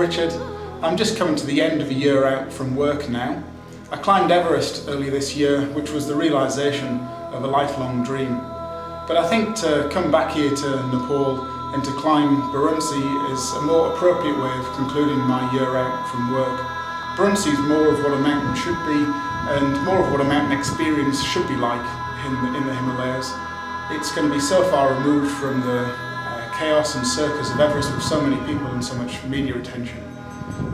Richard. I'm just coming to the end of a year out from work now. I climbed Everest earlier this year, which was the realisation of a lifelong dream. But I think to come back here to Nepal and to climb Baruntse is a more appropriate way of concluding my year out from work. Baruntse is more of what a mountain should be and more of what a mountain experience should be like in the Himalayas. It's going to be so far removed from the chaos and circus of Everest with so many people and so much media attention.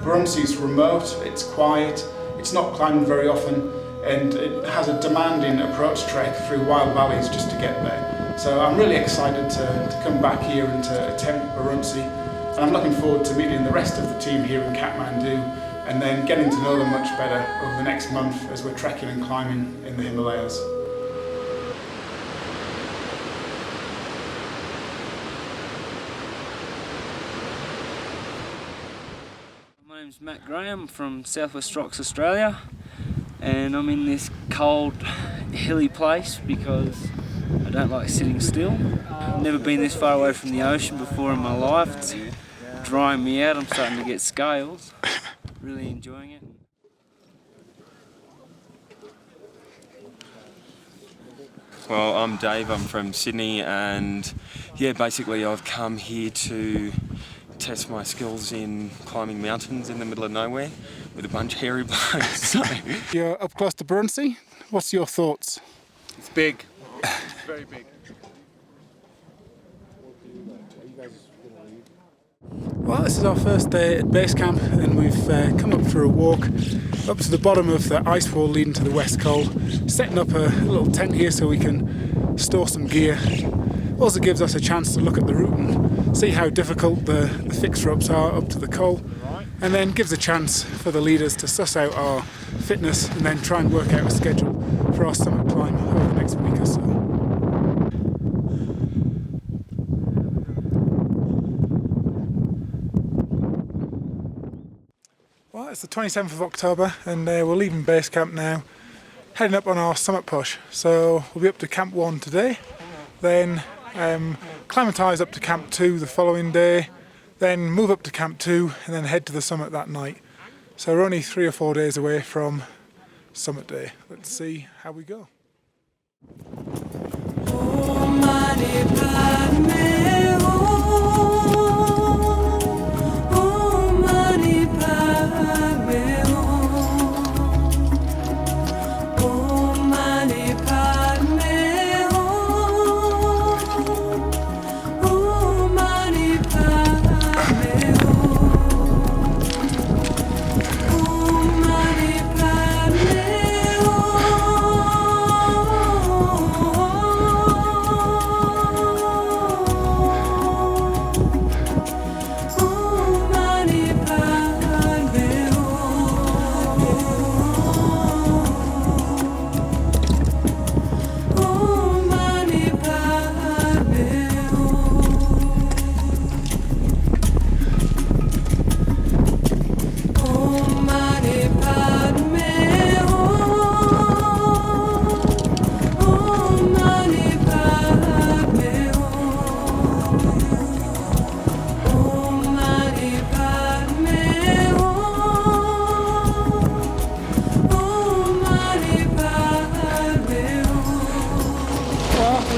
Baruntse is remote, it's quiet, it's not climbed very often, and it has a demanding approach trek through wild valleys just to get there. So I'm really excited to come back here and to attempt Baruntse, and I'm looking forward to meeting the rest of the team here in Kathmandu and then getting to know them much better over the next month as we're trekking and climbing in the Himalayas. My name's Matt Graham from Southwest Rocks, Australia, and I'm in this cold, hilly place because I don't like sitting still. I've never been this far away from the ocean before in my life. It's drying me out, I'm starting to get scales. Really enjoying it. Well, I'm Dave, I'm from Sydney, and yeah, basically I've come here to test my skills in climbing mountains in the middle of nowhere with a bunch of hairy blokes. So. You're up close to Baruntse. What's your thoughts? It's big. It's very big. Well, this is our first day at base camp, and we've come up for a walk up to the bottom of the ice wall leading to the West Col, setting up a little tent here so we can store some gear. Also gives us a chance to look at the route and see how difficult the fixed ropes are up to the col, and then gives a chance for the leaders to suss out our fitness and then try and work out a schedule for our summit climb over the next week or so. Well, it's the 27th of October and we're leaving base camp now, heading up on our summit push. So we'll be up to Camp 1 today, then acclimatise up to Camp 2 the following day, then move up to Camp 2 and then head to the summit that night. So we're only 3 or 4 days away from summit day. Let's see how we go.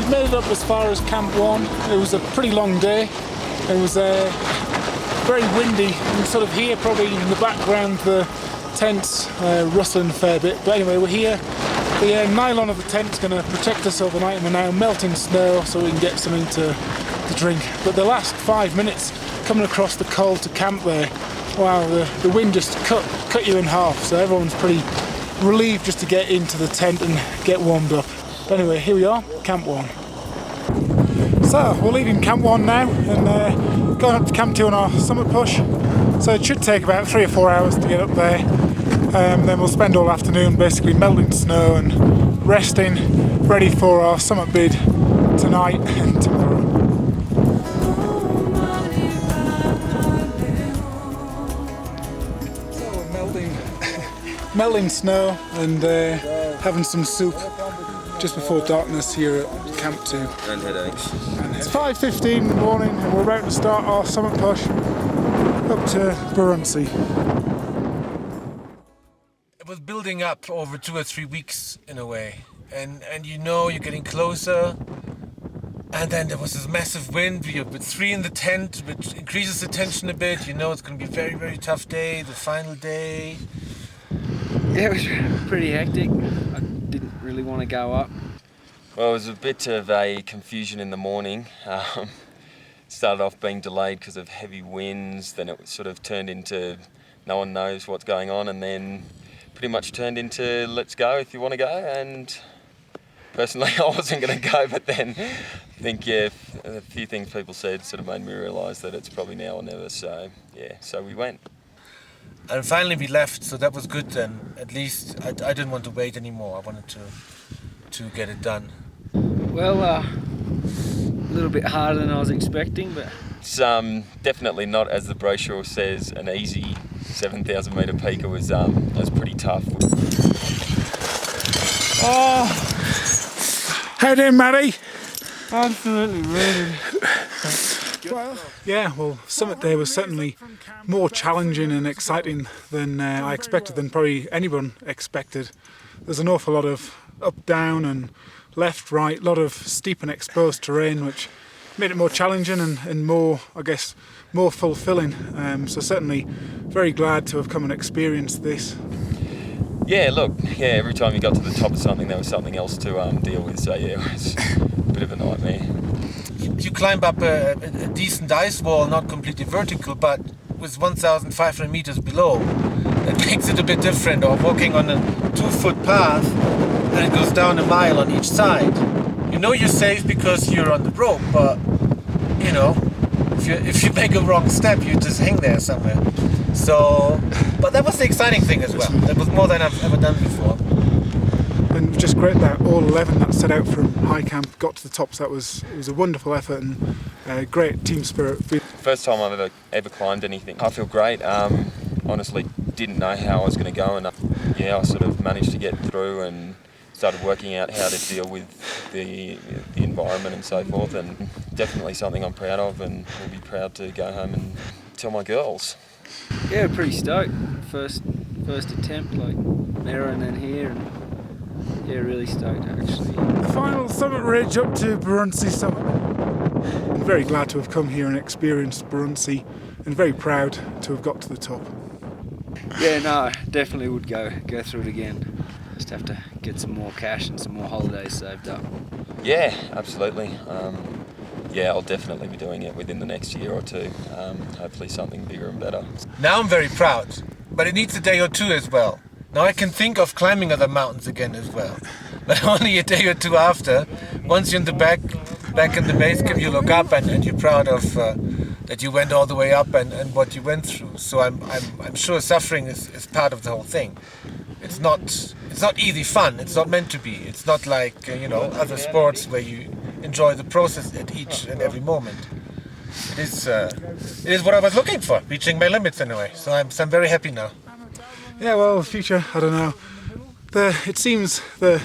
Made it up as far as Camp 1. It was a pretty long day. It was very windy. You can sort of hear probably in the background the tents rustling a fair bit. But anyway, we're here. The nylon of the tent's going to protect us overnight, and we're now melting snow so we can get something to drink. But the last 5 minutes coming across the col to camp there, wow, the wind just cut you in half. So everyone's pretty relieved just to get into the tent and get warmed up. But anyway, here we are, Camp 1. So we're leaving Camp 1 now and going up to Camp 2 on our summit push. So it should take about 3 or 4 hours to get up there. Then we'll spend all afternoon basically melting snow and resting, ready for our summit bid tonight and tomorrow. So we're melting snow and having some soup just before darkness here at Camp 2. And headaches. It's 5:15 in the morning and we're about to start our summit push. up to Baruntse. It was building up over 2 or 3 weeks in a way, and you know you're getting closer. And then there was this massive wind. We were 3 in the tent, which increases the tension a bit. You know it's going to be a very, very tough day, the final day. Yeah, it was pretty hectic. I didn't really want to go up. Well, it was a bit of a confusion in the morning. Started off being delayed because of heavy winds, then it sort of turned into no one knows what's going on, and then pretty much turned into let's go if you want to go. And personally, I wasn't going to go, but then I think, yeah, a few things people said sort of made me realise that it's probably now or never. So, yeah, so we went. And finally we left, so that was good then. At least I didn't want to wait anymore. I wanted to get it done. Well, a little bit harder than I was expecting, but It's definitely not, as the brochure says, an easy 7,000 metre peak. It was pretty tough. Oh, how doing, Matty? absolutely ready. Well, Summit Day was certainly more challenging and exciting than I expected, than probably anyone expected. There's an awful lot of up, down and left, right, a lot of steep and exposed terrain, which made it more challenging and more, I guess, more fulfilling. So certainly very glad to have come and experienced this. Yeah, look, yeah, every time you got to the top of something, there was something else to deal with. So yeah, it was a bit of a nightmare. You climb up a decent ice wall, not completely vertical, but with 1,500 meters below. That makes it a bit different. Or walking on a 2-foot path and it goes down a mile on each side. You know you're safe because you're on the rope, but you know, if you make a wrong step, you just hang there somewhere. So, but that was the exciting thing as well. That was more than I've ever done before. And just great that all 11 that set out from high camp got to the top. So it was a wonderful effort and great team spirit. First time I've ever climbed anything. I feel great. Honestly, didn't know how I was going to go, and yeah, I sort of managed to get through and started working out how to deal with the environment and so forth. And definitely something I'm proud of, and will be proud to go home and tell my girls. Yeah, pretty stoked. First attempt, like there and then here, and yeah, really stoked actually. The final summit ridge up to Baruntse Summit. I'm very glad to have come here and experienced Baruntse, and very proud to have got to the top. Yeah, no, definitely would go through it again. Just have to get some more cash and some more holidays saved up. Yeah, absolutely. Yeah, I'll definitely be doing it within the next year or two. Hopefully something bigger and better. Now I'm very proud, but it needs a day or two as well. Now I can think of climbing other mountains again as well. But only a day or two after, once you're in the back in the base camp, you look up and you're proud of that you went all the way up and what you went through. So I'm sure suffering is part of the whole thing. It's not easy fun. It's not meant to be. It's not like other sports where you enjoy the process at each and every moment. It is what I was looking for, reaching my limits anyway. So I'm very happy now. Yeah, well, future, I don't know. It seems the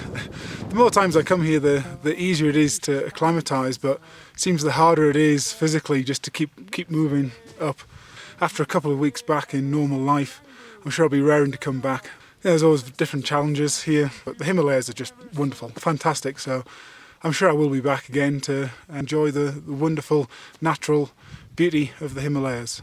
more times I come here, the easier it is to acclimatise, but it seems the harder it is physically just to keep moving up. After a couple of weeks back in normal life, I'm sure I'll be raring to come back. There's always different challenges here, but the Himalayas are just wonderful, fantastic. So I'm sure I will be back again to enjoy the wonderful natural beauty of the Himalayas.